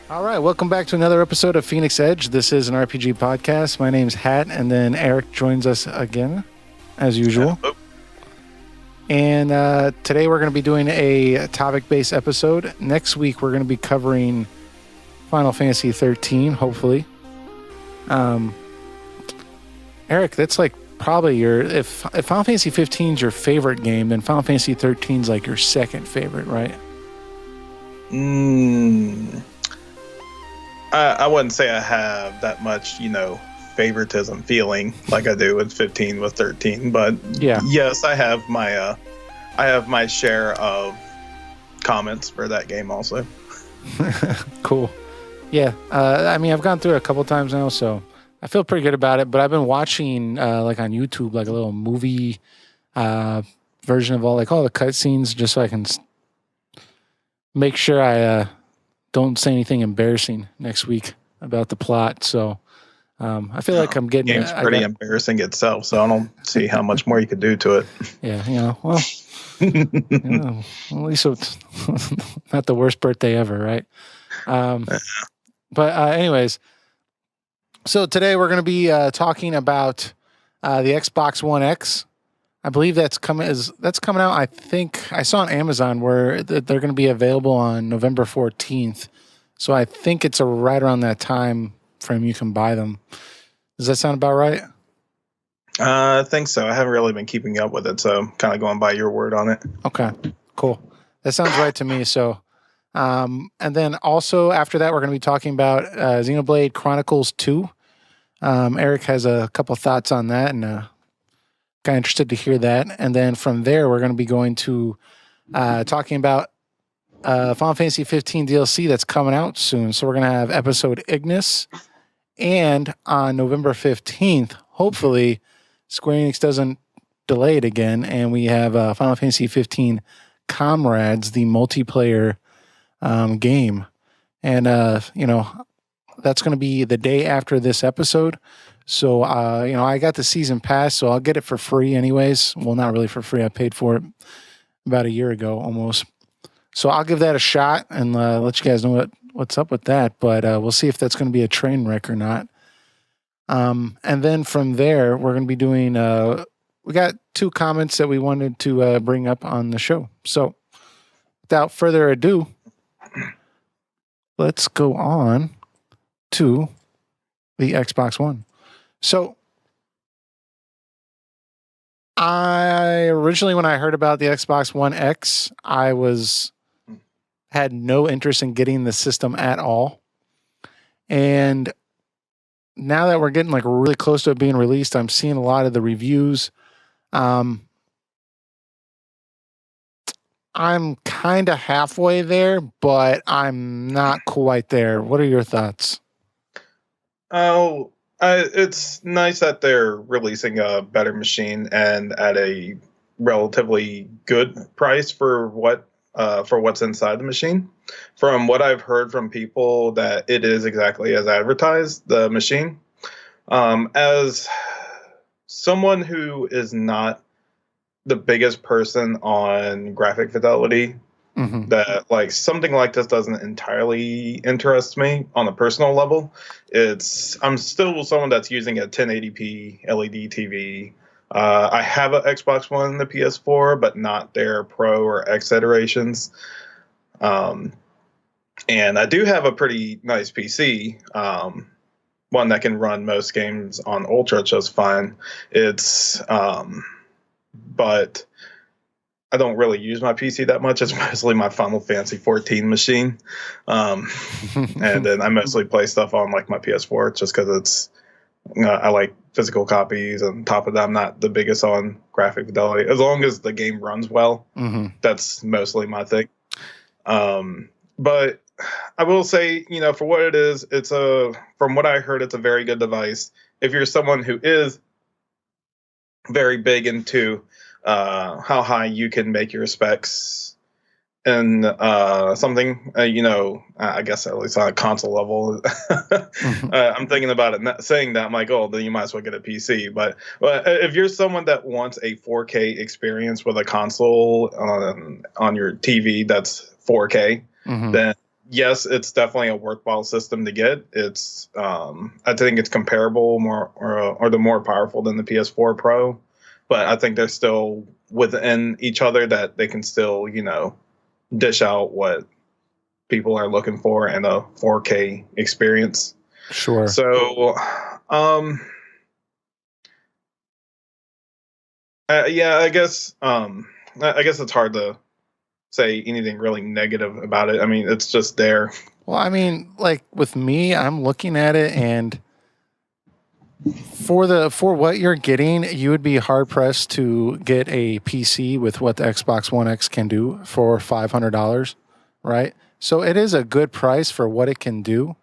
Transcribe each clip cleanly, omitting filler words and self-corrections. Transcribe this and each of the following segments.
All right, welcome back to another episode of Phoenix Edge. This is an RPG podcast. My name's Hat, and then Eric joins us again, as usual. Hello. And today we're going to be doing a topic-based episode. Next week we're going to be covering Final Fantasy 13, hopefully. Eric, that's like probably if Final Fantasy 15 is your favorite game, then Final Fantasy 13 is like your second favorite, right? I wouldn't say I have that much, favoritism feeling like I do with 15 with 13, but yeah. Yes, I have my share of comments for that game also. Cool. Yeah, I mean, I've gone through it a couple times now, so I feel pretty good about it. But I've been watching, like on YouTube, like a little movie version of all the cutscenes, just so I can make sure I don't say anything embarrassing next week about the plot. So I feel like I'm getting... The game's pretty embarrassing itself, so I don't see how much more you could do to it. Yeah, well, at least it's not the worst birthday ever, right? But anyways, so today we're going to be talking about the Xbox One X. I believe that's coming out. I think I saw on Amazon where they're going to be available on November 14th. So I think it's right around that time frame you can buy them. Does that sound about right? I think so. I haven't really been keeping up with it, so kind of going by your word on it. Okay, cool. That sounds right to me. So, and then also after that, we're going to be talking about Xenoblade Chronicles 2. Eric has a couple thoughts on that, and kind of interested to hear that. And then from there, we're going to be going to talking about Final Fantasy 15 DLC that's coming out soon. So we're going to have episode Ignis. And on November 15th, hopefully, Square Enix doesn't delay it again. And we have Final Fantasy 15 Comrades, the multiplayer game. And, that's going to be the day after this episode. So, I got the season pass, so I'll get it for free anyways. Well, not really for free. I paid for it about a year ago almost. So I'll give that a shot and let you guys know what's up with that. But we'll see if that's going to be a train wreck or not. And then from there, we're going to be doing... we got 2 comments that we wanted to bring up on the show. So without further ado, let's go on to the Xbox One. So, I originally, when I heard about the Xbox One X, I had no interest in getting the system at all. And now that we're getting like really close to it being released, I'm seeing a lot of the reviews. I'm kind of halfway there, but I'm not quite there. What are your thoughts? Oh, it's nice that they're releasing a better machine and at a relatively good price for what's inside the machine. From what I've heard from people, that it is exactly as advertised, the machine. As someone who is not the biggest person on graphic fidelity, that like something like this doesn't entirely interest me on a personal level. I'm still someone that's using a 1080p LED TV. I have an Xbox One and the PS4, but not their Pro or X iterations. And I do have a pretty nice PC, one that can run most games on Ultra just fine. But I don't really use my PC that much. It's mostly my Final Fantasy 14 machine. And then I mostly play stuff on like my PS4 just because I like physical copies. And on top of that, I'm not the biggest on graphic fidelity. As long as the game runs well, that's mostly my thing. But I will say, for what it is, from what I heard, it's a very good device. If you're someone who is very big into how high you can make your specs and something, I guess at least on a console level. I'm thinking about it, saying that, I'm like, oh, then you might as well get a PC. But if you're someone that wants a 4K experience with a console on your TV that's 4K, then yes, it's definitely a worthwhile system to get. It's I think it's comparable more or the more powerful than the PS4 Pro, but I think they're still within each other that they can still, dish out what people are looking for in a 4K experience. Sure. So, yeah, I guess it's hard to say anything really negative about it. I mean, it's just there. Well, I mean, like with me, I'm looking at it, and for what you're getting, you would be hard pressed to get a PC with what the Xbox One X can do for $500, right? So it is a good price for what it can do.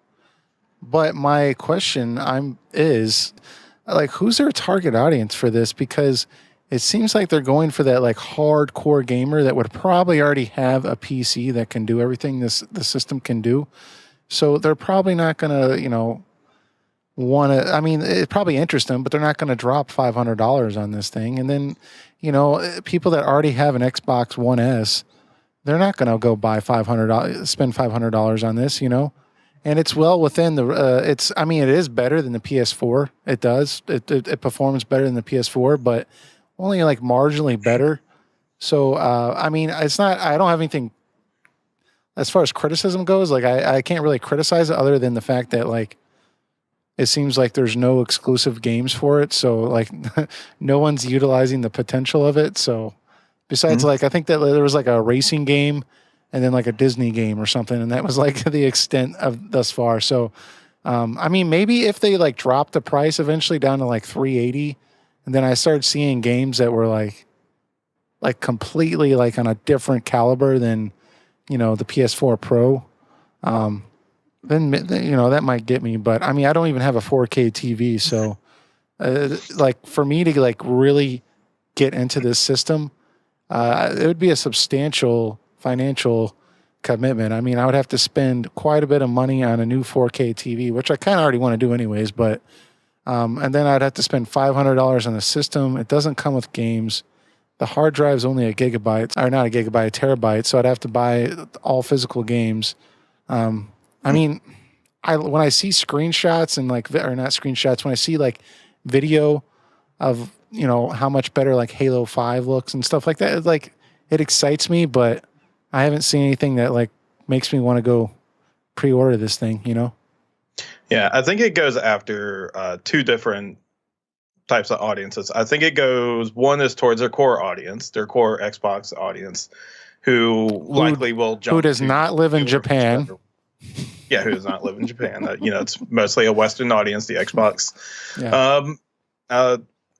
But my question is like, who's their target audience for this? Because it seems like they're going for that like hardcore gamer that would probably already have a PC that can do everything the system can do. So they're probably not gonna, want to. I mean, it probably interests them, but they're not going to drop $500 on this thing. And then, people that already have an Xbox One S, they're not going to go buy spend $500 on this, And it's well within the. I mean, it is better than the PS4. It does. It performs better than the PS4, but only like marginally better. So, I mean, it's not. I don't have anything. As far as criticism goes, like I can't really criticize it other than the fact that like it seems like there's no exclusive games for it. So like no one's utilizing the potential of it. So besides like, I think that there was like a racing game and then like a Disney game or something. And that was like the extent of thus far. So, I mean, maybe if they like drop the price eventually down to like 380 and then I started seeing games that were like completely like on a different caliber than, the PS4 Pro, then that might get me. But I mean, I don't even have a 4K TV, so like for me to like really get into this system, it would be a substantial financial commitment. I mean, I would have to spend quite a bit of money on a new 4K TV, which I kind of already want to do anyways. But and then I'd have to spend $500 on the system. It doesn't come with games. The hard drive's only a gigabyte, or not a gigabyte, a terabyte. So I'd have to buy all physical games. I mean, when I see screenshots and like, or not screenshots, when I see like video of, how much better like Halo 5 looks and stuff like that, it excites me, but I haven't seen anything that like makes me want to go pre-order this thing, Yeah, I think it goes after two different types of audiences. I think one is towards their core audience, their core Xbox audience, who likely will jump. Who does not live in Japan. Yeah, who does not live in Japan. It's mostly a Western audience. The Xbox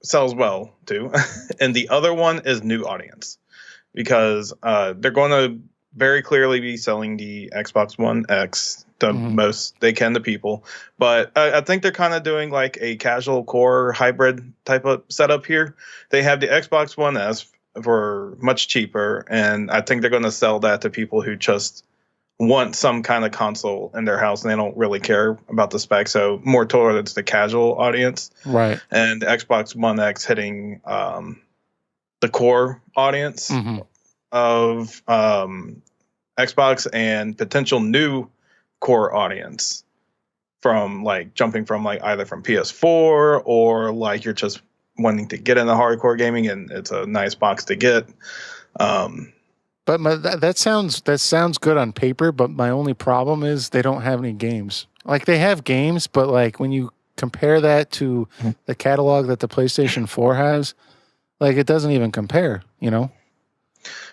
sells well too. And the other one is new audience, because they're going to very clearly be selling the Xbox One X the most they can to people. But I think they're kind of doing like a casual core hybrid type of setup here. They have the Xbox One S for much cheaper, and I think they're going to sell that to people who just want some kind of console in their house and they don't really care about the specs. So more towards the casual audience. Right. And the Xbox One X hitting the core audience of Xbox and potential new core audience from like jumping from like either from PS4 or like you're just wanting to get into hardcore gaming and it's a nice box to get. But that sounds good on paper, but my only problem is they don't have any games. Like they have games, but like when you compare that to the catalog that the PlayStation 4 has, like it doesn't even compare,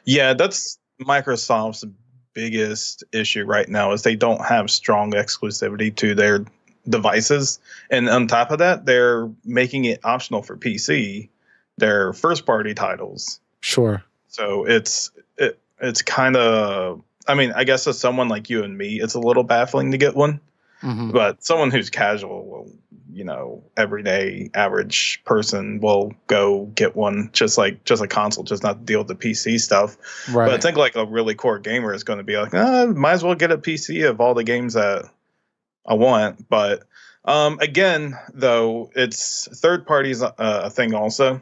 Yeah, that's Microsoft's biggest issue right now is they don't have strong exclusivity to their devices. And on top of that, they're making it optional for PC, their first party titles. Sure. So it's kind of, I mean, I guess as someone like you and me, it's a little baffling to get one. But someone who's casual will, everyday average person will go get one, just a console, just not deal with the PC stuff. Right. But I think like a really core gamer is going to be like, might as well get a PC of all the games that I want. But again, though, it's third parties a thing also.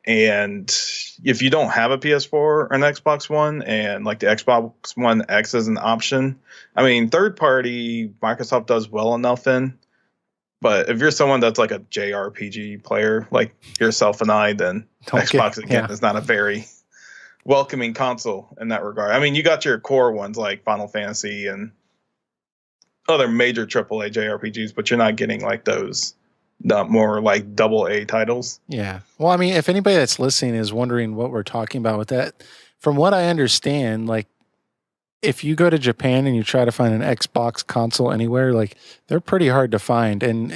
And if you don't have a PS4 or an Xbox One, and like the Xbox One X is an option, I mean, third party Microsoft does well enough in. But if you're someone that's like a JRPG player, like yourself and I, then Xbox again is not a very welcoming console in that regard. I mean, you got your core ones like Final Fantasy and other major AAA JRPGs, but you're not getting like those more like AA titles. Yeah. Well, I mean, if anybody that's listening is wondering what we're talking about with that, from what I understand, like if you go to Japan and you try to find an Xbox console anywhere, like they're pretty hard to find. And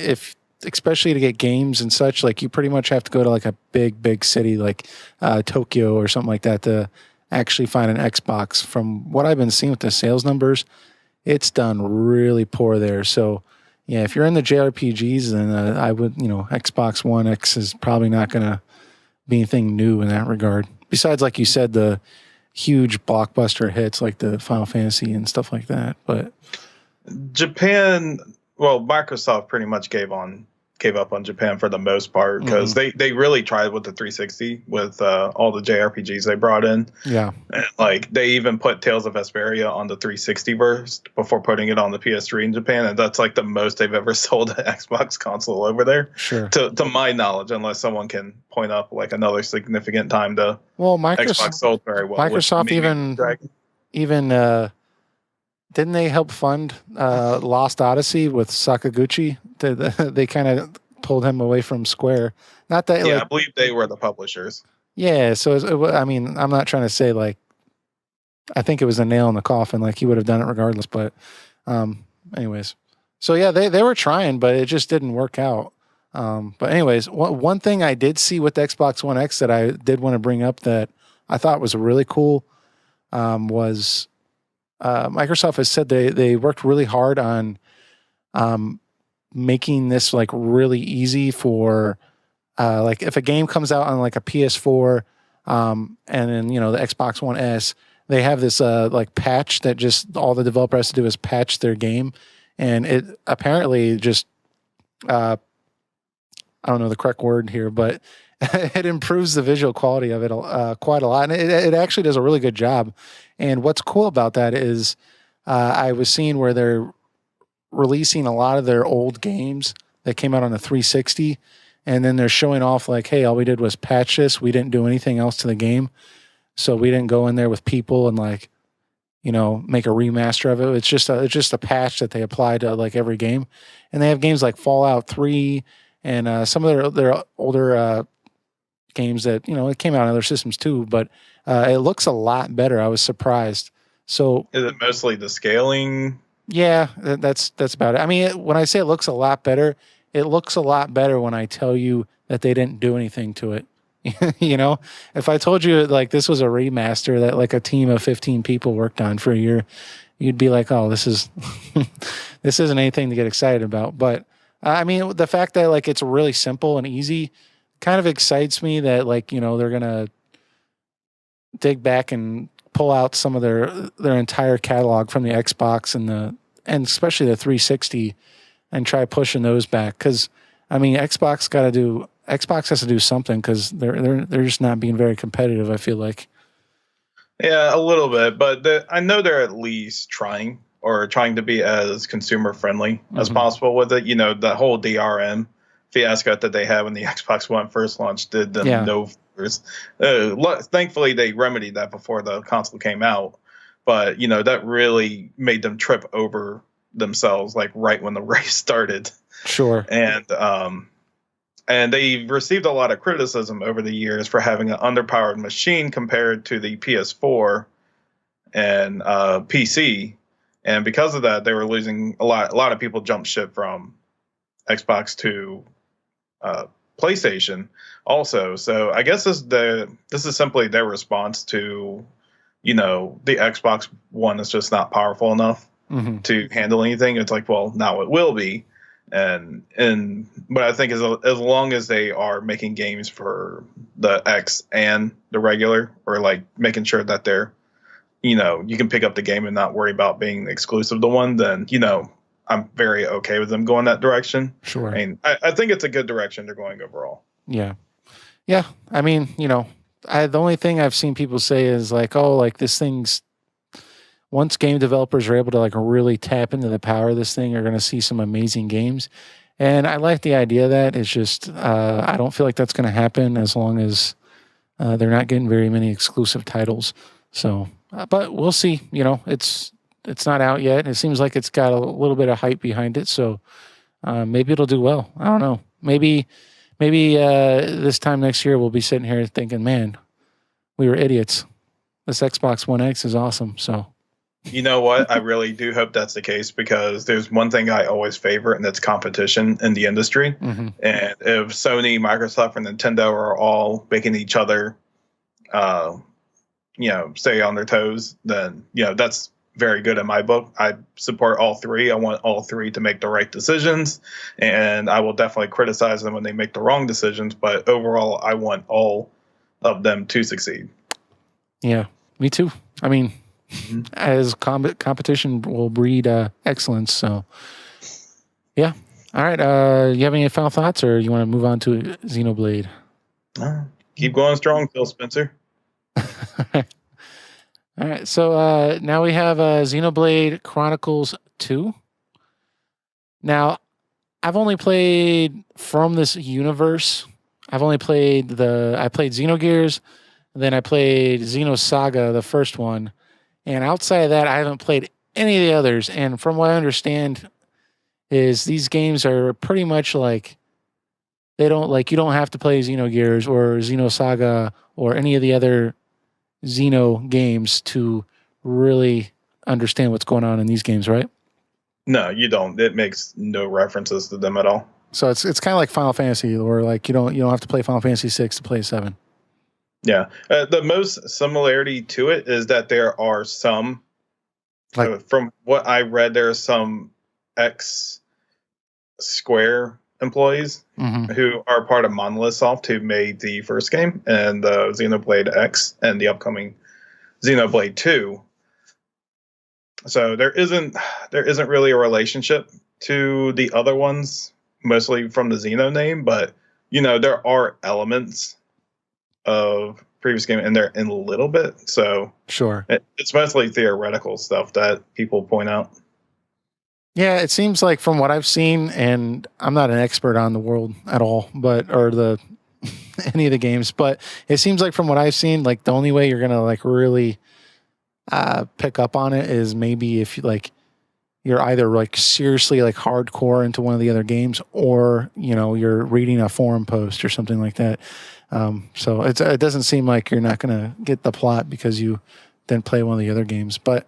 especially to get games and such, like you pretty much have to go to like a big city like Tokyo or something like that to actually find an Xbox. From what I've been seeing with the sales numbers, it's done really poor there. So yeah, if you're in the JRPGs, then I would, Xbox One X is probably not going to be anything new in that regard. Besides, like you said, the huge blockbuster hits like the Final Fantasy and stuff like that. But Japan, well, Microsoft pretty much gave up on Japan for the most part because they really tried with the 360 with all the JRPGs they brought in. Yeah, and, like they even put Tales of Vesperia on the 360 burst before putting it on the PS3 in Japan, and that's like the most they've ever sold an Xbox console over there. Sure, to my knowledge, unless someone can point up like another significant time to Xbox sold very well. Microsoft even didn't they help fund Lost Odyssey with Sakaguchi? They kind of pulled him away from Square. Not that, yeah, I believe they were the publishers. Yeah, so I mean, I'm not trying to say like I think it was a nail in the coffin, like he would have done it regardless. But, anyways, so yeah, they were trying, but it just didn't work out. But anyways, one thing I did see with the Xbox One X that I did want to bring up that I thought was really cool was. Microsoft has said they worked really hard on making this like really easy for like if a game comes out on like a PS4 and then the Xbox One S, they have this like patch that just all the developer has to do is patch their game, and it apparently just I don't know the correct word here, but it improves the visual quality of it quite a lot, and it actually does a really good job. And what's cool about that is I was seeing where they're releasing a lot of their old games that came out on the 360, and then they're showing off like, hey, all we did was patch this. We didn't do anything else to the game. So we didn't go in there with people and like, make a remaster of it. It's just a patch that they apply to like every game. And they have games like Fallout 3 and some of their older games that, it came out on other systems too, but it looks a lot better. I was surprised. So is it mostly the scaling? Yeah, that's about it. I mean, when I say it looks a lot better, it looks a lot better when I tell you that they didn't do anything to it. If I told you like this was a remaster that like a team of 15 people worked on for a year, you'd be like, oh, this is this isn't anything to get excited about. But I mean, the fact that like it's really simple and easy kind of excites me that like, they're going to dig back and pull out some of their entire catalog from the Xbox and especially the 360 and try pushing those back. Cause I mean, Xbox has to do something because they're just not being very competitive, I feel like. Yeah, a little bit, but I know they're at least trying to be as consumer friendly as possible with it. The whole DRM fiasco that they had when the Xbox One first launched did them no favors. Thankfully, they remedied that before the console came out, but that really made them trip over themselves, like right when the race started. Sure. And they received a lot of criticism over the years for having an underpowered machine compared to the PS4 and PC, and because of that, they were losing a lot. A lot of people jumped ship from Xbox to PlayStation also. So I guess this is simply their response to, the Xbox One is just not powerful enough to handle anything. It's like, well, now it will be. And what I think is as long as they are making games for the X and the regular, or like making sure that they're, you can pick up the game and not worry about being exclusive to one, then, I'm very okay with them going that direction. Sure. I mean, I think it's a good direction they're going overall. Yeah. Yeah, I mean, the only thing I've seen people say is like, oh, like this thing's once game developers are able to like really tap into the power of this thing, you're going to see some amazing games. And I like the idea of that. It's just I don't feel like that's going to happen as long as they're not getting very many exclusive titles. So, but we'll see. It's not out yet. It seems like it's got a little bit of hype behind it. So maybe it'll do well. I don't know. Maybe this time next year we'll be sitting here thinking, man, we were idiots. This Xbox One X is awesome. So. You know what? I really do hope that's the case, because there's one thing I always favor, and that's competition in the industry. Mm-hmm. And if Sony, Microsoft, and Nintendo are all making each other, stay on their toes, then, that's very good in my book. I support all three. I want all three to make the right decisions, and I will definitely criticize them when they make the wrong decisions. But overall, I want all of them to succeed. Yeah, me too. I mean, as competition will breed excellence. So, yeah. All right. You have any final thoughts, or you want to move on to Xenoblade? Keep going strong, Phil Spencer. All right. So now we have Xenoblade Chronicles 2. Now, I've only played from this universe. I played Xenogears, and then I played Xenosaga, the first one. And outside of that, I haven't played any of the others. And from what I understand, is these games are pretty much like you don't have to play Xenogears or Xenosaga or any of the other Xeno games to really understand what's going on in these games, right? No, you don't. It makes no references to them at all. So it's kind of like Final Fantasy, or like you don't have to play Final Fantasy 6 to play 7. Yeah, the most similarity to it is that there are some, from what I read, there are some X Square employees who are part of Monolith Soft, who made the first game and the Xenoblade X and the upcoming Xenoblade 2. So there isn't really a relationship to the other ones, mostly from the Xeno name, but there are elements of previous game in there in a little bit. So sure, it's mostly theoretical stuff that people point out. Yeah, it seems like from what I've seen, and I'm not an expert on the world at all, or any of the games, but it seems like from what I've seen, like the only way you're gonna like really pick up on it is maybe if you're either like seriously like hardcore into one of the other games, or you're reading a forum post or something like that. So it doesn't seem like you're not gonna get the plot because you didn't play one of the other games. But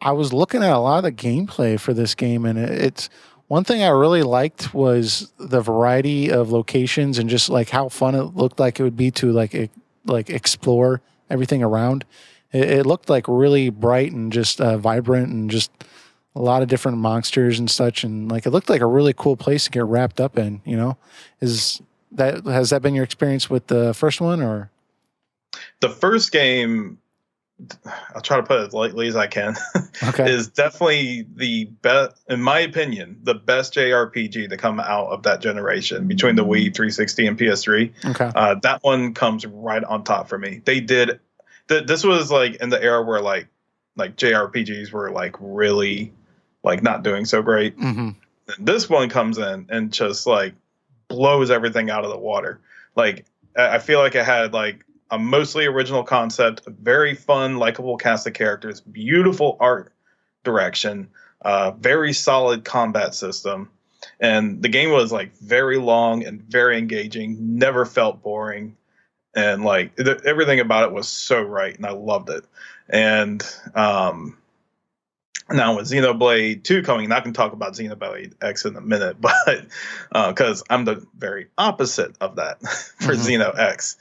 I was looking at a lot of the gameplay for this game, and it's one thing I really liked was the variety of locations and just like how fun it looked like it would be to like explore everything around. It looked like really bright and just vibrant, and just a lot of different monsters and such, and like it looked like a really cool place to get wrapped up in. Has that been your experience with the first one, or the first game? I'll try to put it as lightly as I can. Okay. Is definitely the best, in my opinion, the best JRPG to come out of that generation between the Wii 360 and PS3. Okay. That one comes right on top for me. They did. This was like in the era where like JRPGs were like really like not doing so great. Mm-hmm. This one comes in and just like blows everything out of the water. Like I feel like it had like a mostly original concept, a very fun, likable cast of characters, beautiful art direction, very solid combat system. And the game was like very long and very engaging, never felt boring. And like everything about it was so right, and I loved it. And now with Xenoblade 2 coming, and I can talk about Xenoblade X in a minute, but because I'm the very opposite of that for Xeno X.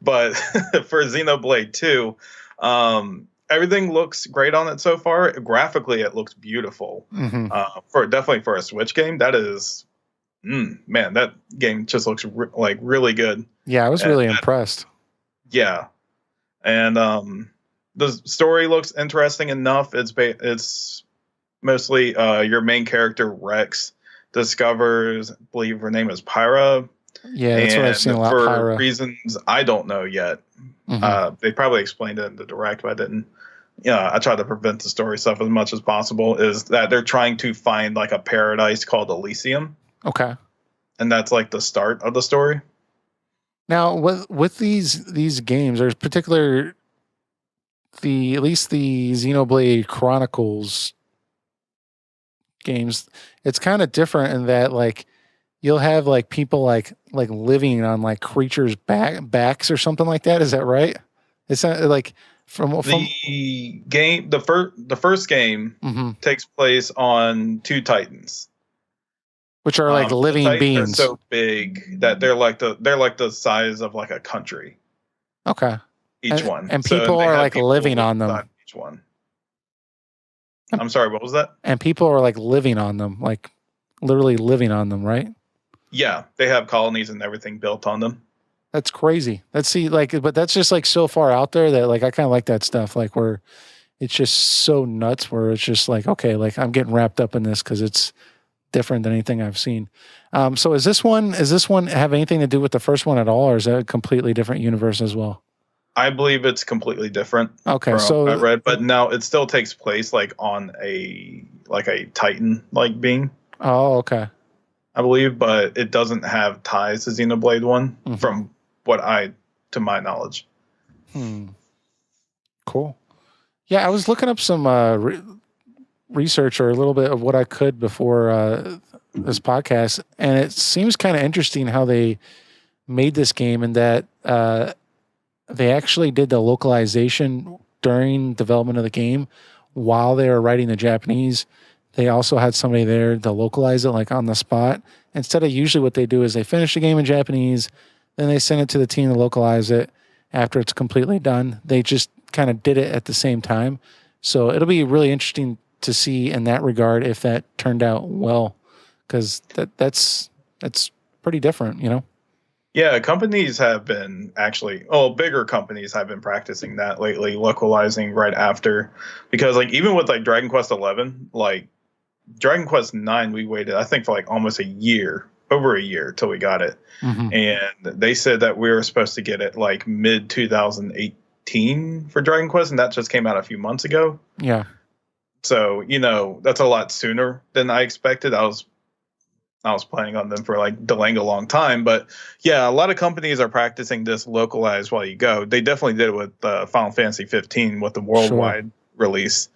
But for Xenoblade 2, everything looks great on it so far. Graphically, it looks beautiful. Definitely for a Switch game, that is, man, that game just looks like really good. Yeah, I was really impressed. Yeah, and the story looks interesting enough. It's mostly your main character Rex discovers, I believe her name is Pyra, Yeah, that's what I've seen a lot. For Pyra. reasons I don't know yet, they probably explained it in the direct, but I didn't. I try to prevent the story stuff as much as possible. Is that they're trying to find like a paradise called Elysium. Okay. And that's like the start of the story. Now, with these games, there's at least the Xenoblade Chronicles games. It's kind of different in that like you'll have like people like living on like creatures' backs or something like that. Is that right? It's not like from the game. The first game takes place on two Titans, which are like living beings. Are so big that they're like the size of like a country. Okay. Each one, and people are like living on them. Each one. I'm sorry, what was that? And people are like living on them, like literally living on them, right? Yeah, they have colonies and everything built on them. That's crazy. But that's just like so far out there that like I kind of like that stuff, like where it's just so nuts, where it's just like, okay, like I'm getting wrapped up in this because it's different than anything I've seen. So does this one have anything to do with the first one at all, or is that a completely different universe as well? I believe it's completely different. Okay, so I read, but now it still takes place like on a Titan like being. Oh, okay. I believe, but it doesn't have ties to Xenoblade 1 from to my knowledge. Cool. Yeah, I was looking up some research or a little bit of what I could before this podcast, and it seems kind of interesting how they made this game and that they actually did the localization during development of the game while they were writing the Japanese. They also had somebody there to localize it like on the spot. Instead of usually what they do is they finish the game in Japanese, then they send it to the team to localize it after it's completely done. They just kind of did it at the same time. So it'll be really interesting to see in that regard if that turned out well, because that's pretty different, you know? Yeah, companies have been bigger companies have been practicing that lately, localizing right after, because like even with like Dragon Quest 11, like Dragon Quest 9, we waited I think for like almost over a year till we got it, and they said that we were supposed to get it like mid 2018 for Dragon Quest, and that just came out a few months ago. Yeah. So that's a lot sooner than I expected. I was planning on them for like delaying a long time, but yeah, a lot of companies are practicing this localized while you go. They definitely did it with Final Fantasy 15 with the worldwide release.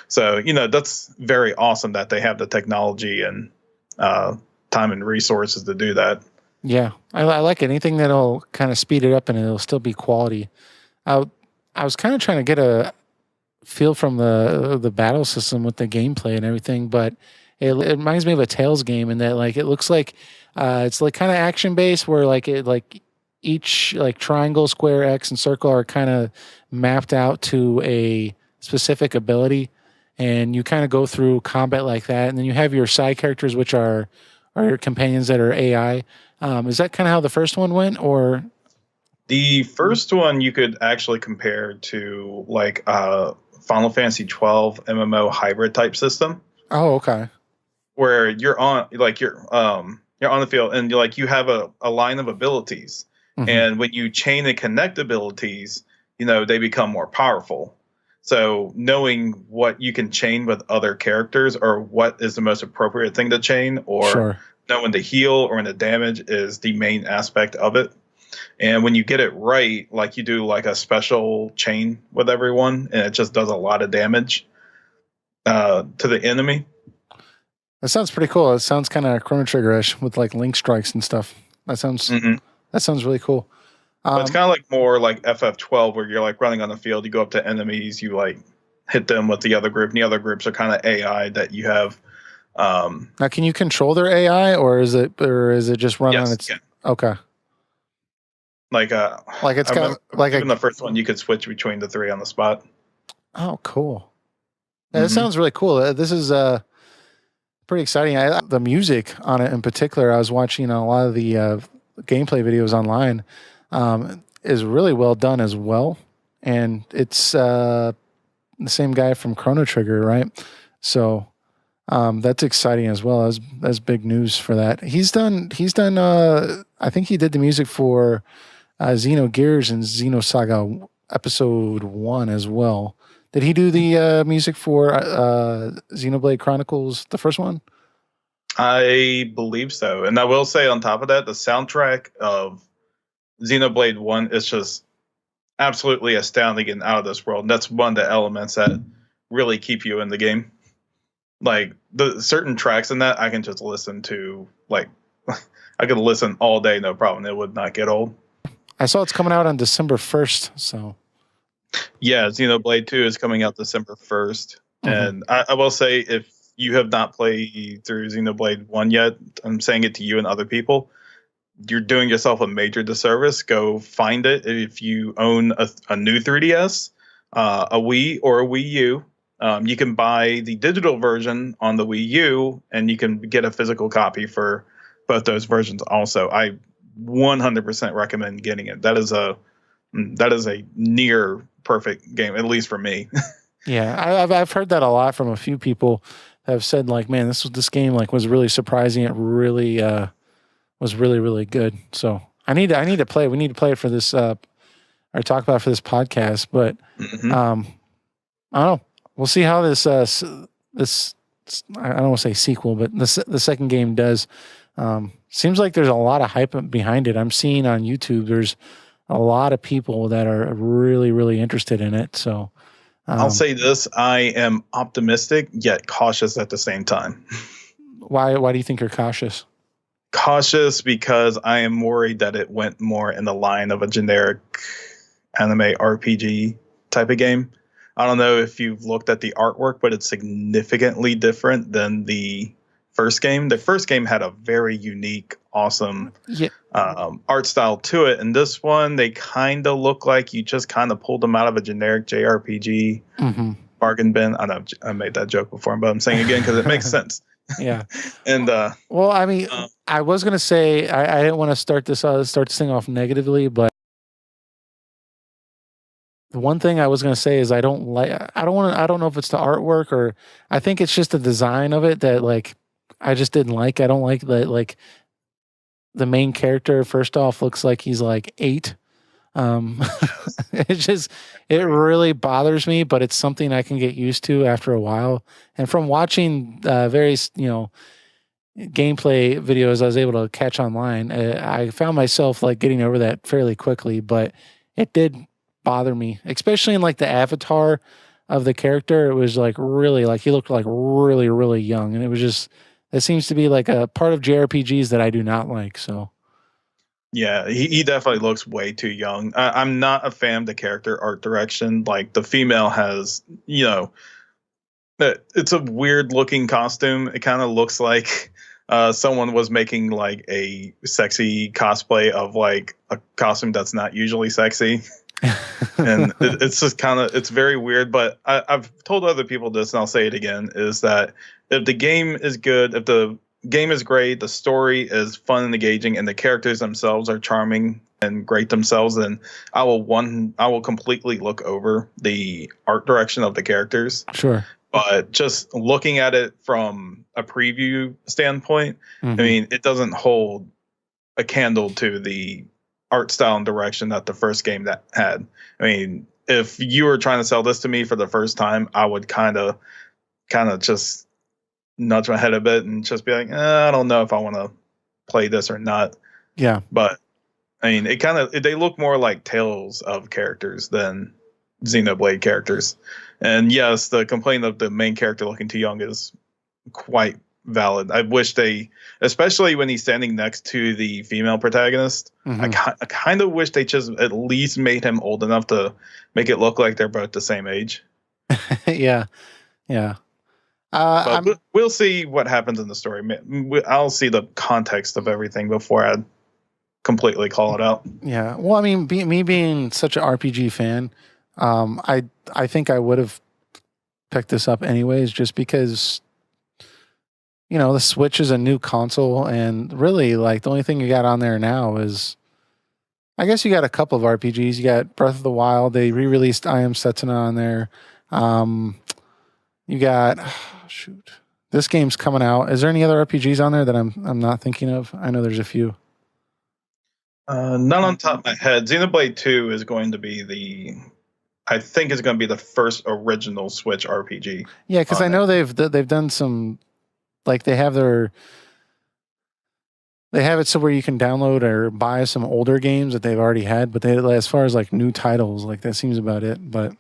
So, that's very awesome that they have the technology and time and resources to do that. Yeah, I like anything that'll kind of speed it up and it'll still be quality. I was kind of trying to get a feel from the battle system with the gameplay and everything, but it reminds me of a Tales game in that like it looks like it's like kind of action based where like each like triangle, square, X, and circle are kind of mapped out to a specific ability, and you kind of go through combat like that, and then you have your side characters which are your companions that are AI. Is that kind of how the first one went, or? The first one you could actually compare to like Final Fantasy 12 MMO hybrid type system. Oh, okay. Where you're on the field and you have a line of abilities, and when you chain and connect abilities, they become more powerful. So knowing what you can chain with other characters or what is the most appropriate thing to chain, or knowing the heal or the damage is the main aspect of it. And when you get it right, like you do like a special chain with everyone, and it just does a lot of damage to the enemy. That sounds pretty cool. It sounds kind of Chrono Trigger-ish with like link strikes and stuff. That sounds really cool. But it's kind of like more like FF12 where you're like running on the field, you go up to enemies, you like hit them with the other group, and the other groups are kind of AI that you have. Now, can you control their AI, or is it just run on its? Okay. Like it's kind of like in the first one, you could switch between the three on the spot. Oh, cool! Yeah, that sounds really cool. This is pretty exciting. The music on it in particular, I was watching a lot of the gameplay videos online. Is really well done as well, and it's the same guy from Chrono Trigger, right? So That's exciting as well. That's big news for that. He's done. I think he did the music for Xenogears and Xenosaga Episode 1 as well. Did he do the music for Xenoblade Chronicles, the first one? I believe so. And I will say on top of that, the soundtrack of Xenoblade 1 is just absolutely astounding and out of this world. And that's one of the elements that really keep you in the game. Like the certain tracks in that I can just listen to, like I could listen all day, no problem. It would not get old. I saw it's coming out on December 1st, so yeah, Xenoblade 2 is coming out December 1st. Mm-hmm. And I will say, if you have not played through Xenoblade 1 yet, I'm saying it to you and other people, you're doing yourself a major disservice. Go find it. If you own a new 3DS, a Wii, or a Wii U, you can buy the digital version on the Wii U, and you can get a physical copy for both those versions also. I 100% recommend getting it. That is a near perfect game, at least for me. Yeah, I've heard that a lot from a few people that have said, like, man, this game like was really surprising. It really was really good. So I need to play it. We need to play it for this or talk about it for this podcast. But I don't know. We'll see how this I don't want to say sequel, but the second game does. Seems like there's a lot of hype behind it. I'm seeing on YouTube there's a lot of people that are really interested in it. So I'll say this: I am optimistic yet cautious at the same time. Why do you think you're cautious? Cautious because I am worried that it went more in the line of a generic anime RPG type of game. I don't know if you've looked at the artwork, but it's significantly different than the first game. The first game had a very unique, awesome art style to it. And this one, they kind of look like you just kind of pulled them out of a generic JRPG bargain bin. I know I made that joke before, but I'm saying it again because it makes sense. Yeah. And well, I mean, I was gonna say I didn't want to start this thing off negatively, but the one thing I was gonna say is I don't know if it's the artwork or I think it's just the design of it that like I just didn't like. I don't like that like the main character first off looks like he's like 8. It really bothers me, but it's something I can get used to after a while. And from watching various, gameplay videos I was able to catch online, I found myself like getting over that fairly quickly, but it did bother me, especially in like the avatar of the character. It was like really like he looked like really young. And it seems to be like a part of JRPGs that I do not like. So yeah, he definitely looks way too young. I'm not a fan of the character art direction. Like the female has, it's a weird looking costume. It kind of looks like someone was making like a sexy cosplay of like a costume that's not usually sexy. And it's just it's very weird. But I've told other people this, and I'll say it again, is that if the game is good, if the game is great, the story is fun and engaging, and the characters themselves are charming and great themselves, then I will completely look over the art direction of the characters. Sure. But just looking at it from a preview standpoint, I mean, it doesn't hold a candle to the art style and direction that the first game that had. I mean, if you were trying to sell this to me for the first time, I would kind of just nudge my head a bit and just be like, I don't know if I want to play this or not. Yeah. But I mean, they look more like Tales of characters than Xenoblade characters. And yes, the complaint of the main character looking too young is quite valid. I wish especially when he's standing next to the female protagonist, I kind of wish they just at least made him old enough to make it look like they're both the same age. Yeah. But we'll see what happens in the story. I'll see the context of everything before I completely call it out. Yeah. Well, I mean, me being such an RPG fan, I think I would have picked this up anyways, just because, the Switch is a new console, and really, like, the only thing you got on there now is, I guess you got a couple of RPGs. You got Breath of the Wild. They re-released I Am Setsuna on there. You got, this game's coming out. Is there any other RPGs on there that I'm not thinking of? I know there's a few. Not on top of my head. Xenoblade 2 is going to be I think it's going to be the first original Switch RPG. Yeah, because I know they've done some, like they have it so where you can download or buy some older games that they've already had, but as far as like new titles, like that seems about it. But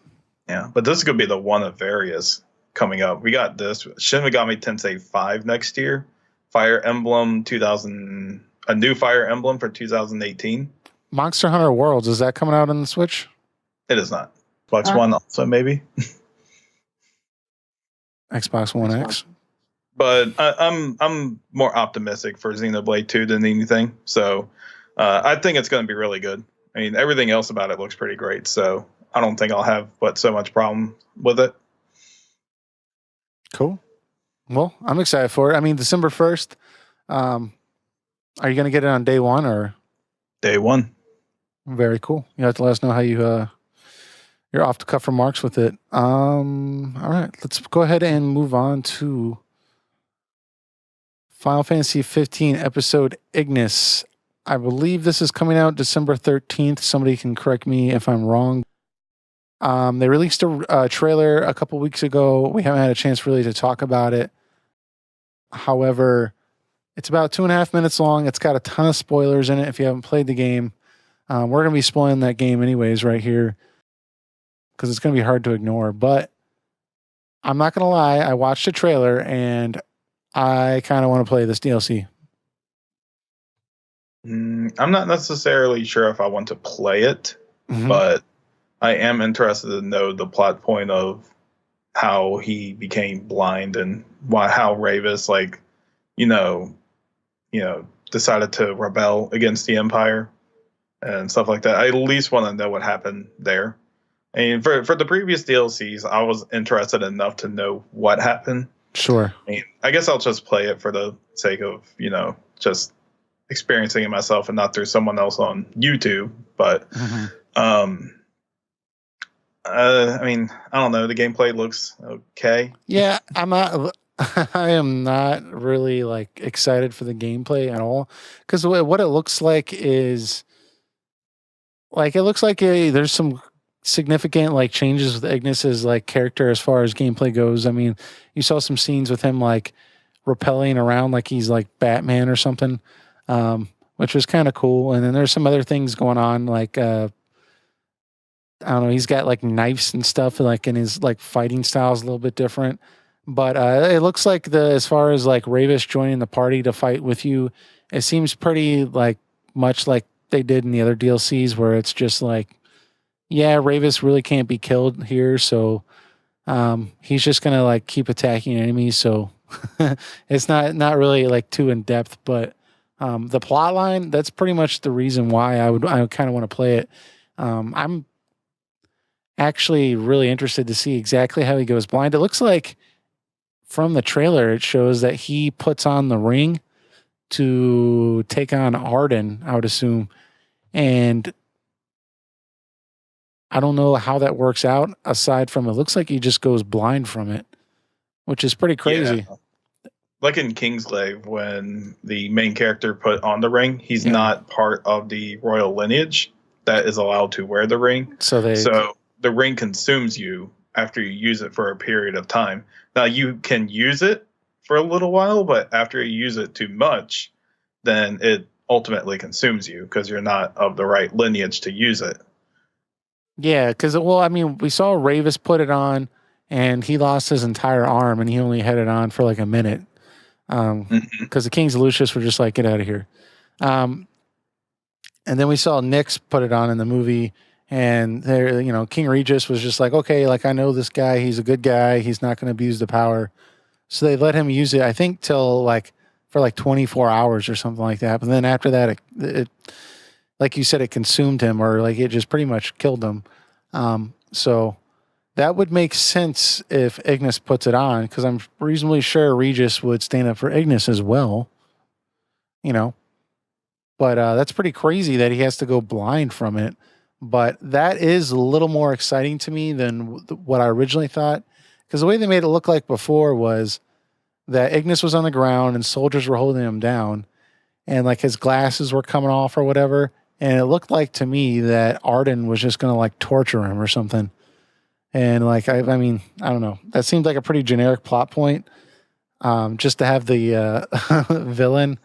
yeah, but this is going to be the one of various coming up. We got this Shin Megami Tensei 5 next year, Fire Emblem 2000, a new Fire Emblem for 2018. Monster Hunter Worlds, is that coming out on the Switch? It is not. Xbox One also, maybe. Xbox One X. But I'm more optimistic for Xenoblade 2 than anything. So I think it's going to be really good. I mean, everything else about it looks pretty great. So I don't think I'll have so much problem with it. Cool. Well, I'm excited for it. I mean, December 1st. Are you going to get it on day one or? Day one. Very cool. You have to let us know how you're off the cuff remarks with it. All right, let's go ahead and move on to Final Fantasy 15 episode Ignis. I believe this is coming out December 13th. Somebody can correct me if I'm wrong. They released a trailer a couple weeks ago. We haven't had a chance really to talk about it. However, it's about 2.5 minutes long. It's got a ton of spoilers in it if you haven't played the game. We're going to be spoiling that game anyways right here because it's going to be hard to ignore. But I'm not going to lie. I watched the trailer and I kind of want to play this DLC. I'm not necessarily sure if I want to play it, but I am interested to know the plot point of how he became blind and how Ravis, decided to rebel against the Empire and stuff like that. I at least want to know what happened there. I mean, for the previous DLCs, I was interested enough to know what happened. Sure. I mean, I guess I'll just play it for the sake of, just experiencing it myself and not through someone else on YouTube. But, I mean, I don't know. The gameplay looks okay. Yeah, I am not really excited for the gameplay at all because what it looks like is it looks like there's some significant changes with Ignis's character as far as gameplay goes. I mean, you saw some scenes with him rappelling around like he's Batman or something, which was kind of cool. And then there's some other things going on I don't know, he's got knives and stuff in his fighting style is a little bit different. But it looks like as far as Ravis joining the party to fight with you, it seems pretty much like they did in the other DLCs where it's just Ravis really can't be killed here, so he's just gonna keep attacking enemies. So it's not really too in depth, but the plot line, that's pretty much the reason why I kind of want to play it. I'm actually really interested to see exactly how he goes blind. It looks like from the trailer, it shows that he puts on the ring to take on Arden, I would assume. And I don't know how that works out aside from it looks like he just goes blind from it, which is pretty crazy. Yeah. Like in Kingsglaive, when the main character put on the ring, he's not part of the royal lineage that is allowed to wear the ring. So the ring consumes you after you use it for a period of time. Now you can use it for a little while, but after you use it too much, then it ultimately consumes you because you're not of the right lineage to use it. Yeah, because, we saw Ravis put it on and he lost his entire arm and he only had it on for a minute. Because the Kings of Lucius were just get out of here. And then we saw Nyx put it on in the movie and there, King Regis was just okay, I know this guy, he's a good guy. He's not going to abuse the power. So they let him use it, I think, till for 24 hours or something like that. But then after that, it like you said, it consumed him or it just pretty much killed him. So that would make sense if Ignis puts it on because I'm reasonably sure Regis would stand up for Ignis as well. But that's pretty crazy that he has to go blind from it. But that is a little more exciting to me than what I originally thought. Because the way they made it look like before was that Ignis was on the ground and soldiers were holding him down, and like his glasses were coming off or whatever. And it looked like to me that Arden was just going to like torture him or something. And like, I mean, I don't know. That seemed like a pretty generic plot point. Just to have the villain,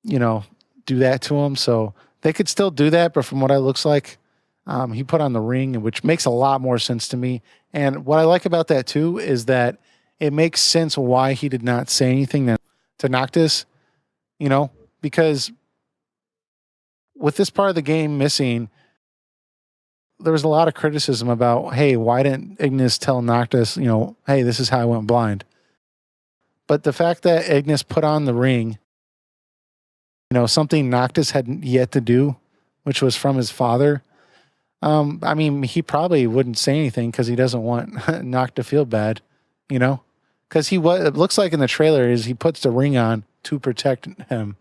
do that to him. So they could still do that. But from what it looks like, he put on the ring, which makes a lot more sense to me. And what I like about that too is that it makes sense why he did not say anything to Noctis, because with this part of the game missing, there was a lot of criticism about, hey, why didn't Ignis tell Noctis, hey, this is how I went blind. But the fact that Ignis put on the ring, something Noctis had yet to do, which was from his father. I mean, he probably wouldn't say anything because he doesn't want Noct to feel bad, because it looks like in the trailer is he puts the ring on to protect him,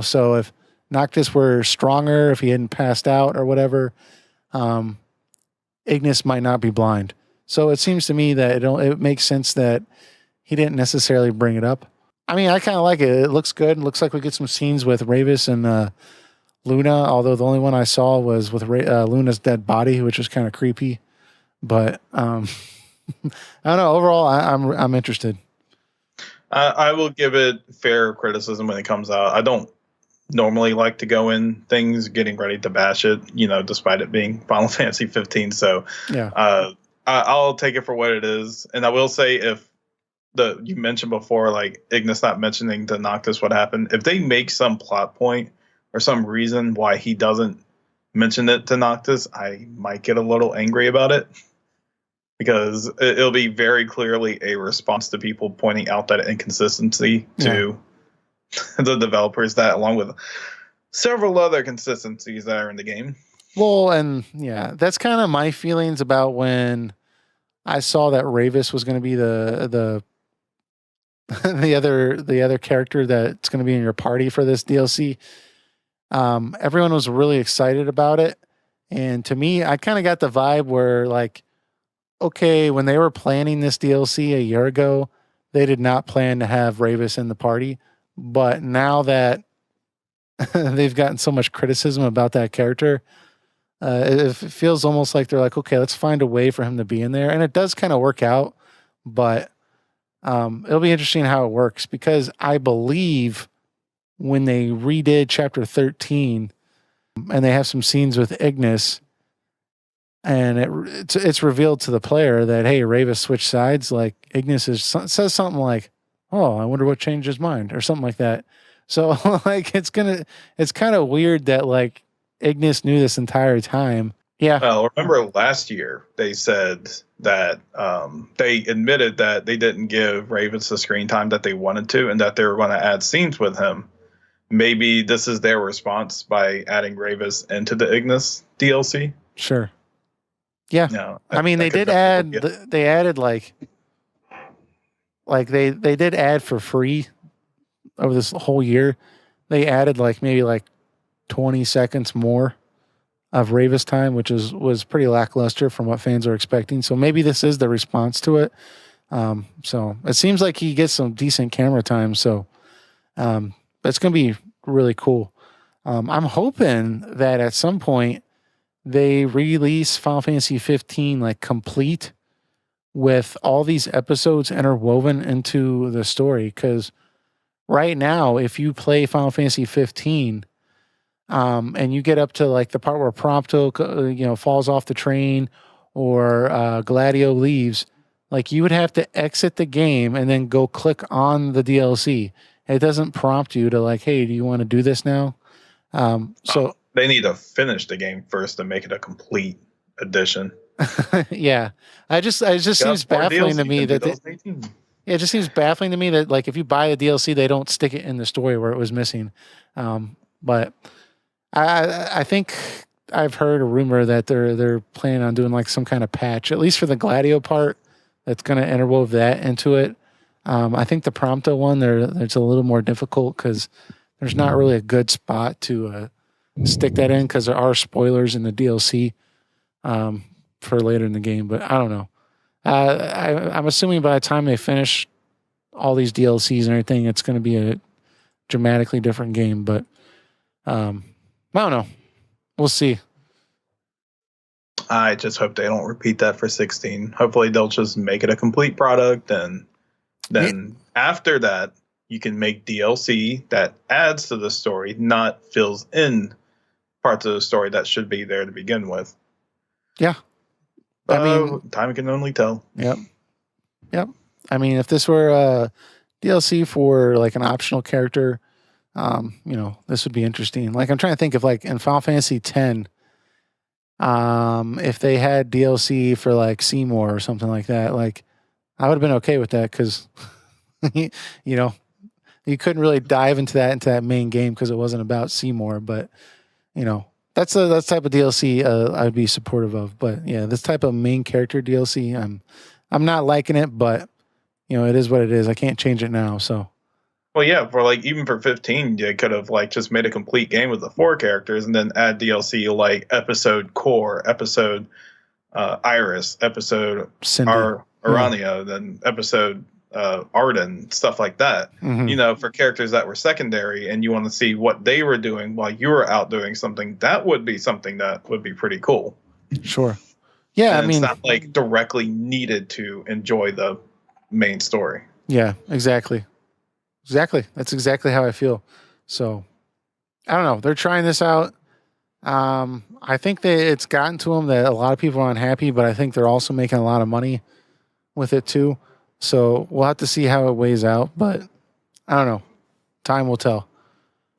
so if Noctis were stronger, if he hadn't passed out or whatever, Ignis might not be blind. So it seems to me that it makes sense that he didn't necessarily bring it up. I mean, I kind of like it. It looks good. It looks like we get some scenes with Ravis and Luna, although the only one I saw was with Luna's dead body, which was kind of creepy. But I don't know. Overall, I'm interested. I will give it fair criticism when it comes out. I don't normally like to go in things getting ready to bash it, despite it being Final Fantasy 15. So yeah, I'll take it for what it is. And I will say, if you mentioned before, like Ignis not mentioning to Noctis what happened, if they make some plot point or some reason why he doesn't mention it to Noctis, I might get a little angry about it, because it'll be very clearly a response to people pointing out that inconsistency to the developers, that along with several other consistencies that are in the game. Well, and yeah, that's kind of my feelings about when I saw that Ravis was going to be the the other character that's going to be in your party for this DLC. Everyone was really excited about it, and to me, I kind of got the vibe where, like, okay, when they were planning this DLC a year ago, they did not plan to have Ravis in the party. But now that they've gotten so much criticism about that character, it feels almost like they're like, okay, let's find a way for him to be in there. And it does kind of work out, but it'll be interesting how it works, because I believe when they redid Chapter 13 and they have some scenes with Ignis, and it's revealed to the player that, hey, Ravis switched sides, like Ignis says something like, oh, I wonder what changed his mind, or something like that. So like it's kind of weird that like Ignis knew this entire time. Yeah. Well, remember last year they said that they admitted that they didn't give Ravis the screen time that they wanted to, and that they were going to add scenes with him. Maybe this is their response by adding Ravis into the Ignis DLC. Sure. Yeah. No, I mean, they did add. They added like they did add for free over this whole year. They added like maybe like 20 seconds more of Ravis time, which was pretty lackluster from what fans are expecting. So maybe this is the response to it. So it seems like he gets some decent camera time. So it's going to be really cool. I'm hoping that at some point they release Final Fantasy 15 like complete with all these episodes interwoven into the story. Because right now, if you play Final Fantasy 15 and you get up to like the part where Prompto falls off the train, or Gladio leaves, like you would have to exit the game and then go click on the DLC. It doesn't prompt you to like, hey, do you want to do this now? So they need to finish the game first to make it a complete edition. Yeah, it just seems baffling to me that it just seems baffling to me that like if you buy a DLC, they don't stick it in the story where it was missing. But I think I've heard a rumor that they're planning on doing like some kind of patch, at least for the Gladio part, that's going to interwove that into it. I think the Prompto one it's a little more difficult because there's not really a good spot to stick that in, because there are spoilers in the DLC for later in the game. But I don't know. I'm assuming by the time they finish all these DLCs and everything, it's going to be a dramatically different game. But I don't know. We'll see. I just hope they don't repeat that for 16. Hopefully they'll just make it a complete product, and then after that you can make DLC that adds to the story, not fills in parts of the story that should be there to begin with. Yeah. I mean, time can only tell. Yep. I mean, if this were a DLC for like an optional character, this would be interesting. Like I'm trying to think of like in Final Fantasy X, if they had DLC for like Seymour or something like that, like I would have been okay with that because, you couldn't really dive into that main game because it wasn't about Seymour. But that's type of DLC I would be supportive of. But yeah, this type of main character DLC, I'm not liking it. But it is what it is. I can't change it now. So. Well, yeah, for like even for 15, you could have like just made a complete game with the 4 characters and then add DLC like episode Core, episode Iris, episode Arania, then episode Arden, stuff like that. Mm-hmm. For characters that were secondary, and you want to see what they were doing while you were out doing something. That would be something that would be pretty cool. Sure. Yeah, and it's not like directly needed to enjoy the main story. Yeah, exactly. That's exactly how I feel. So I don't know. They're trying this out. I think that it's gotten to them that a lot of people are unhappy, but I think they're also making a lot of money with it too. So we'll have to see how it weighs out, but I don't know. Time will tell.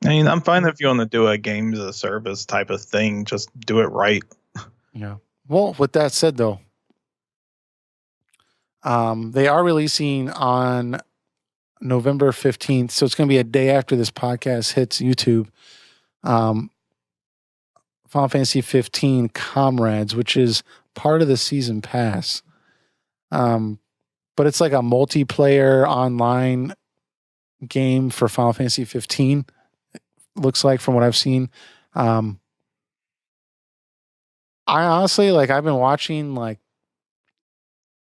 I mean, I'm fine if you want to do a games as a service type of thing. Just do it right. Yeah. Well, with that said though, they are releasing on November 15th. So it's going to be a day after this podcast hits YouTube. Final Fantasy 15 Comrades, which is part of the season pass. But it's like a multiplayer online game for Final Fantasy 15. Looks like from what I've seen. I honestly I've been watching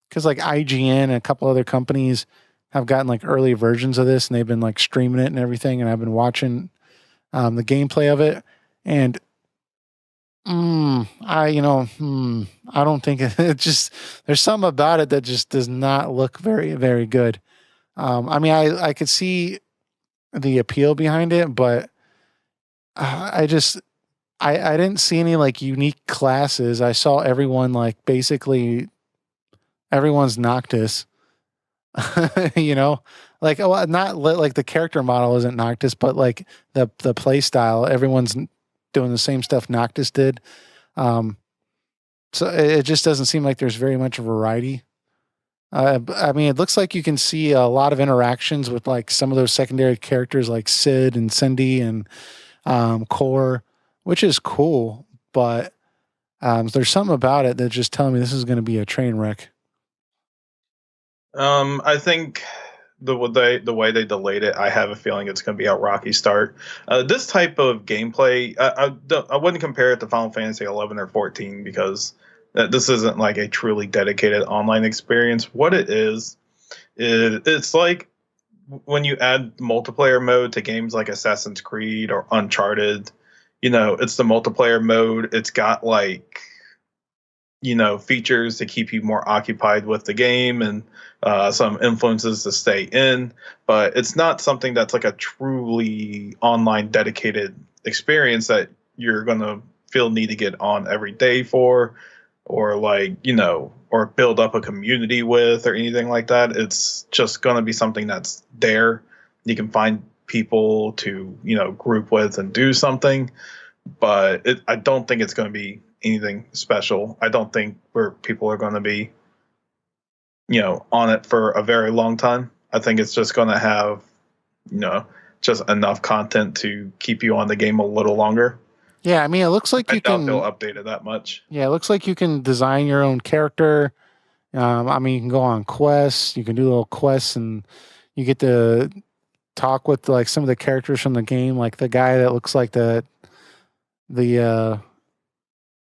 because IGN and a couple other companies have gotten early versions of this and they've been streaming it and everything. And I've been watching the gameplay of it. And I don't think it just, there's something about it that just does not look very, very good. I mean, I could see the appeal behind it, but I didn't see any unique classes. I saw everyone basically everyone's Noctis. Not the character model isn't Noctis, but the play style, everyone's doing the same stuff Noctis did. So it just doesn't seem like there's very much variety. I mean, it looks like you can see a lot of interactions with some of those secondary characters like Sid and Cindy and Core, which is cool, but there's something about it that's just telling me this is going to be a train wreck. I think the way they delayed it, I have a feeling it's going to be a rocky start. This type of gameplay, I wouldn't compare it to Final Fantasy 11 or 14 because this isn't a truly dedicated online experience. What it is, it's like when you add multiplayer mode to games like Assassin's Creed or Uncharted. It's the multiplayer mode. It's got features to keep you more occupied with the game and some influences to stay in, but it's not something that's a truly online dedicated experience that you're going to feel need to get on every day for, or or build up a community with or anything like that. It's just going to be something that's there. You can find people to, group with and do something, but I don't think it's going to be anything special. I don't think where people are going to be, on it for a very long time. I think it's just going to have, just enough content to keep you on the game a little longer. Yeah, I mean, it looks like I doubt they'll update it that much. Yeah, it looks like you can design your own character. I mean, you can go on quests. You can do little quests, and you get to talk with some of the characters from the game, like the guy that looks like the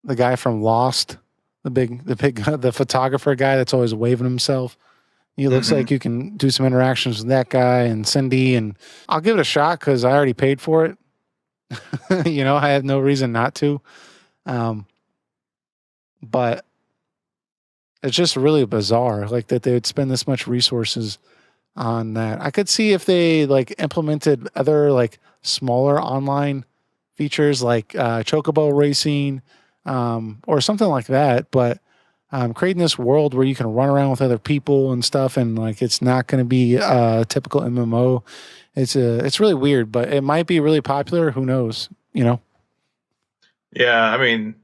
guy from Lost, the photographer guy that's always waving himself. It looks like you can do some interactions with that guy and Cindy, and I'll give it a shot because I already paid for it. I have no reason not to. But it's just really bizarre, like that they would spend this much resources on that. I could see if they like implemented other like smaller online features like chocobo racing or something like that, but creating this world where you can run around with other people and stuff, and like it's not going to be a typical MMO. It's really weird, but it might be really popular. Who knows? Yeah, I mean,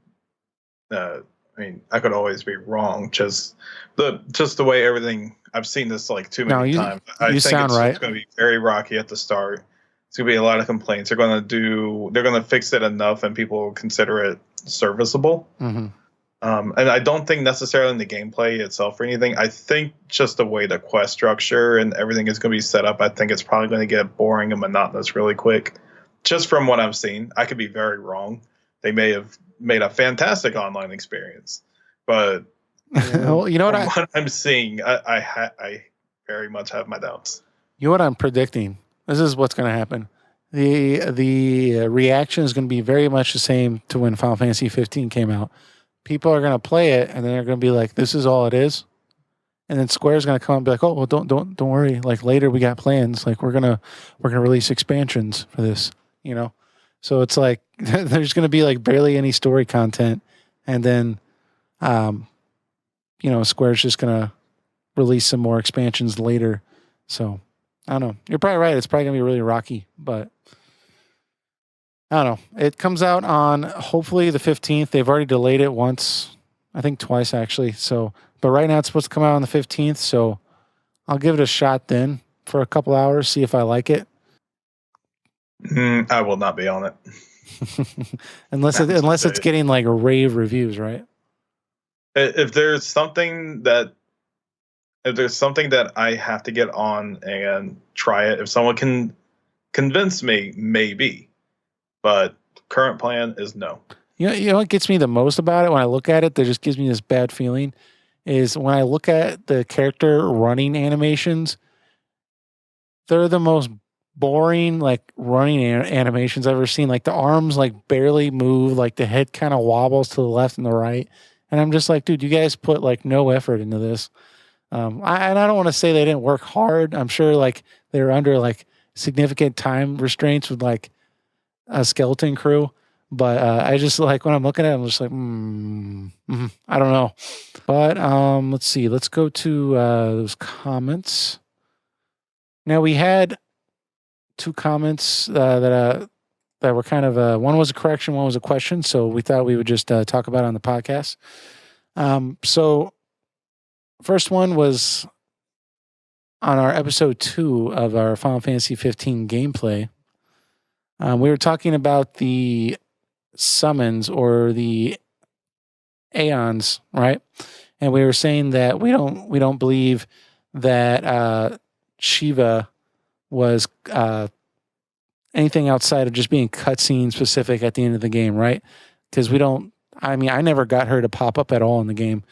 I could always be wrong. Just the way everything. I've seen this like too many times. I think it's going to be very rocky at the start. It's going to be a lot of complaints. They're going to fix it enough, and people will consider it serviceable. Mm-hmm. And I don't think necessarily in the gameplay itself or anything. I think just the way the quest structure and everything is going to be set up, I think it's probably going to get boring and monotonous really quick. Just from what I've seen, I could be very wrong. They may have made a fantastic online experience, but well, what I'm seeing, I very much have my doubts. You know what I'm predicting? This is what's going to happen. The reaction is going to be very much the same to when Final Fantasy 15 came out. People are going to play it, and then they're going to be like, "This is all it is," and then Square's going to come and be like, "Oh, well, don't worry. Like later, we got plans. Like we're gonna release expansions for this." So it's like there's going to be like barely any story content, and then, Square's just going to release some more expansions later. So I don't know. You're probably right. It's probably going to be really rocky, but I don't know. It comes out on hopefully the 15th. They've already delayed it once, I think twice actually. So, but right now it's supposed to come out on the 15th. So I'll give it a shot then for a couple hours, see if I like it. I will not be on it. unless it's getting like rave reviews, right? If there's something that I have to get on and try it, if someone can convince me, maybe. But current plan is no. You know what gets me the most about it when I look at it, that just gives me this bad feeling, is when I look at the character running animations, they're the most boring like running animations I've ever seen. Like the arms like barely move, like the head kind of wobbles to the left and the right. And I'm just like, dude, you guys put like no effort into this. I don't want to say they didn't work hard. I'm sure like they were under like significant time restraints with like a skeleton crew, but I just like when I'm looking at it, I'm just like, I don't know. But let's see. Let's go to those comments. Now we had two comments that were kind of one was a correction, one was a question. So we thought we would just talk about it on the podcast. So first one was on our episode 2 of our Final Fantasy 15 gameplay. We were talking about the summons or the aeons, right? And we were saying that we don't believe that Shiva was anything outside of just being cutscene specific at the end of the game, right? Because I never got her to pop up at all in the game.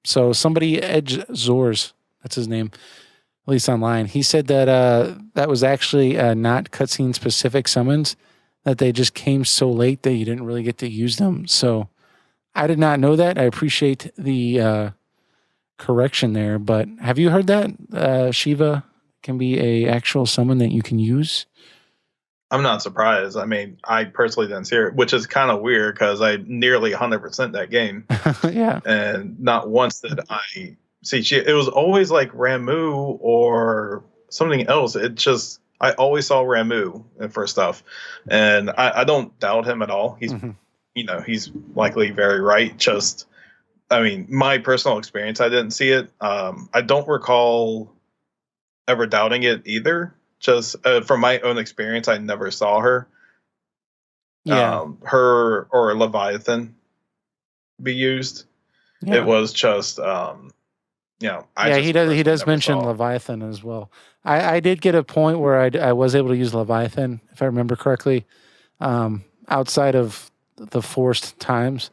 So somebody, Edge Zors, that's his name, at least online, he said that that was actually not cutscene specific summons, that they just came so late that you didn't really get to use them. So I did not know that. I appreciate the correction there, but have you heard that Shiva can be a actual summon that you can use? I'm not surprised. I mean, I personally didn't see it, which is kind of weird because I nearly 100% that game. Yeah. And not once did I see it was always like Ramu or something else. I always saw Ramu for stuff. And I don't doubt him at all. He's, he's likely very right. Just, I mean, my personal experience, I didn't see it. I don't recall ever doubting it either. Just from my own experience, I never saw her. Yeah. Her or Leviathan be used. Yeah. It was just, he does mention Leviathan as well. I did get a point where I was able to use Leviathan, if I remember correctly, outside of the forced times.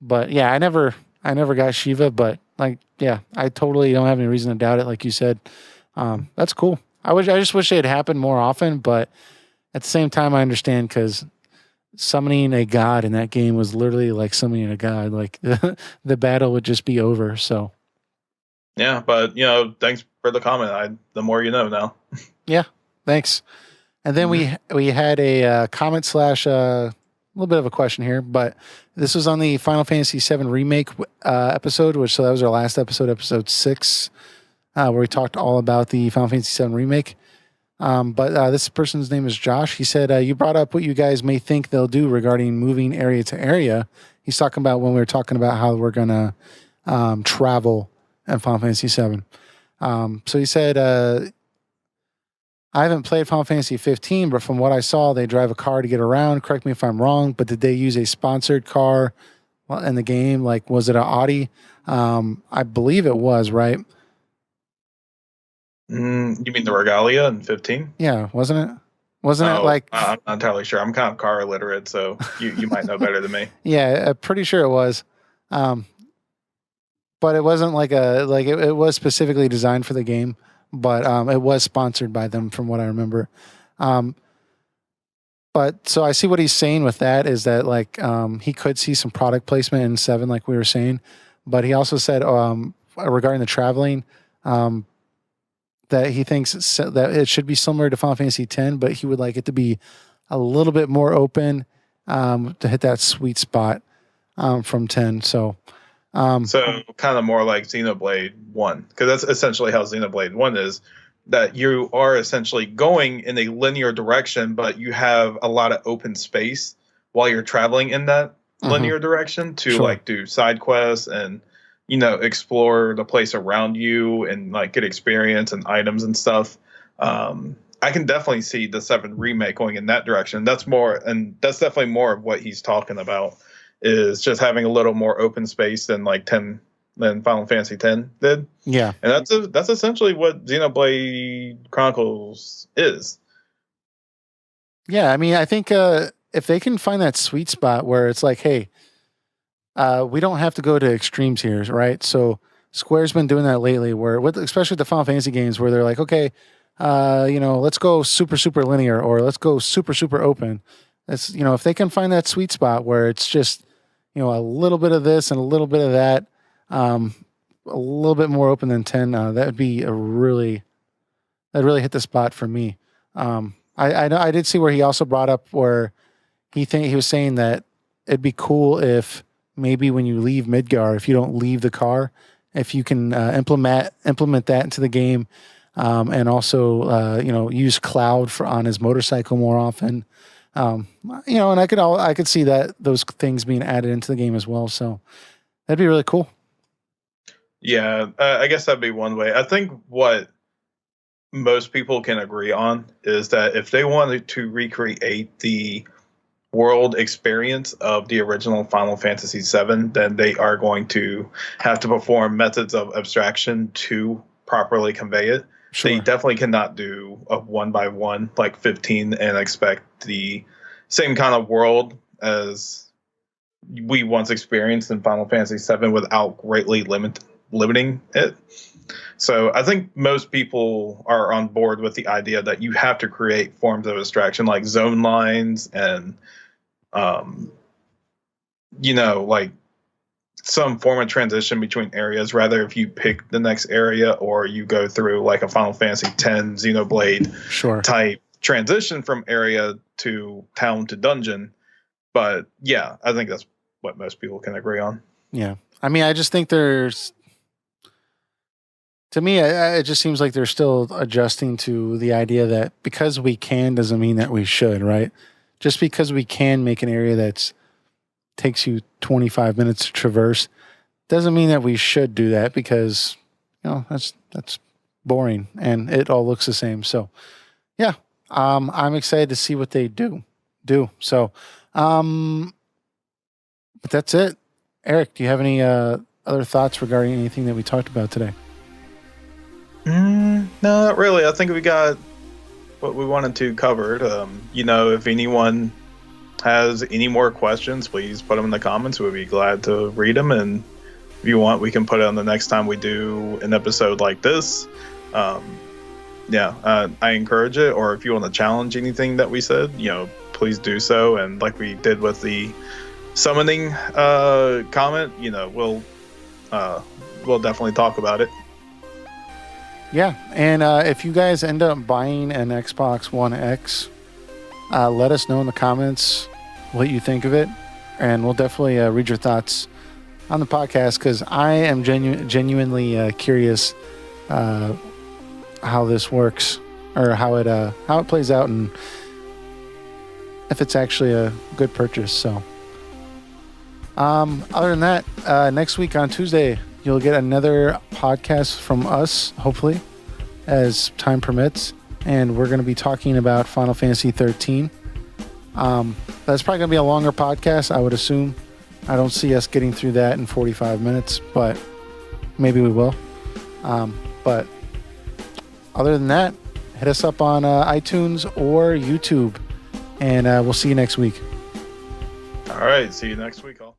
But yeah, I never got Shiva, but Like, yeah, I totally don't have any reason to doubt it. Like you said, that's cool. I just wish it had happened more often, but at the same time, I understand because summoning a god in that game was literally like summoning a god. Like the battle would just be over. So Yeah, but thanks for the comment. The more you know now. yeah, thanks. And then we had a comment slash a little bit of a question here, but this was on the Final Fantasy VII remake episode, so that was our last episode, episode 6, where we talked all about the Final Fantasy VII remake. But this person's name is Josh. He said, you brought up what you guys may think they'll do regarding moving area to area. He's talking about when we were talking about how we're going to travel in Final Fantasy VII. So he said, I haven't played Final Fantasy 15, but from what I saw, they drive a car to get around. Correct me if I'm wrong, but did they use a sponsored car in the game? Like, was it an Audi? I believe it was, right? You mean the Regalia in 15? Yeah, wasn't it? Wasn't it like... I'm not entirely sure. I'm kind of car illiterate, so you might know better than me. Yeah, I'm pretty sure it was. But it wasn't like it was specifically designed for the game. But it was sponsored by them from what I remember. But so I see what he's saying with that is that like he could see some product placement in 7 like we were saying. But he also said regarding the traveling that he thinks that it should be similar to Final Fantasy X, but he would like it to be a little bit more open to hit that sweet spot from 10. So kind of more like Xenoblade 1, because that's essentially how Xenoblade 1 is, that you are essentially going in a linear direction, but you have a lot of open space while you're traveling in that linear direction to like do side quests and explore the place around you and like get experience and items and stuff. I can definitely see the 7 remake going in that direction. That's definitely more of what he's talking about, is just having a little more open space than Final Fantasy X did. Yeah. And that's essentially what Xenoblade Chronicles is. Yeah, I mean, I think if they can find that sweet spot where it's like, hey, we don't have to go to extremes here, right? So Square's been doing that lately, especially with the Final Fantasy games, where they're like, okay, let's go super, super linear, or let's go super, super open. It's, if they can find that sweet spot where it's just, a little bit of this and a little bit of that, a little bit more open than 10, that would be that'd really hit the spot for me. I did see where he also brought up where he was saying that it'd be cool if maybe when you leave Midgar, if you don't leave the car, if you can implement that into the game, and also use Cloud on his motorcycle more often. And I could see that those things being added into the game as well. So that'd be really cool. Yeah, I guess that'd be one way. I think what most people can agree on is that if they wanted to recreate the world experience of the original Final Fantasy VII, then they are going to have to perform methods of abstraction to properly convey it. Sure. They definitely cannot do a 1-by-1 like 15 and expect the same kind of world as we once experienced in Final Fantasy VII without greatly limiting it. So I think most people are on board with the idea that you have to create forms of abstraction like zone lines and, like some form of transition between areas, rather if you pick the next area or you go through like a Final Fantasy X Xenoblade type transition from area to town to dungeon. But yeah, I think that's what most people can agree on. Yeah. I mean, I just think to me, it just seems like they're still adjusting to the idea that because we can doesn't mean that we should, right? Just because we can make an area that takes you 25 minutes to traverse doesn't mean that we should do that, because that's boring and it all looks the same. So yeah, I'm excited to see what they do. So, but that's it. Eric, do you have any other thoughts regarding anything that we talked about today? No, not really. I think we got what we wanted to covered. If anyone has any more questions, please put them in the comments. We'll be glad to read them and if you want, we can put it on the next time we do an episode like this. I encourage it. Or if you want to challenge anything that we said, please do so. And like we did with the summoning comment, we'll definitely talk about it. Yeah, and if you guys end up buying an Xbox One X, let us know in the comments what you think of it, and we'll definitely read your thoughts on the podcast, because I am genuinely curious how this works, or how it plays out, and if it's actually a good purchase. So, other than that, next week on Tuesday, you'll get another podcast from us, hopefully, as time permits. And we're going to be talking about Final Fantasy 13. That's probably going to be a longer podcast, I would assume. I don't see us getting through that in 45 minutes, but maybe we will. But other than that, hit us up on iTunes or YouTube, and we'll see you next week. All right. See you next week, all.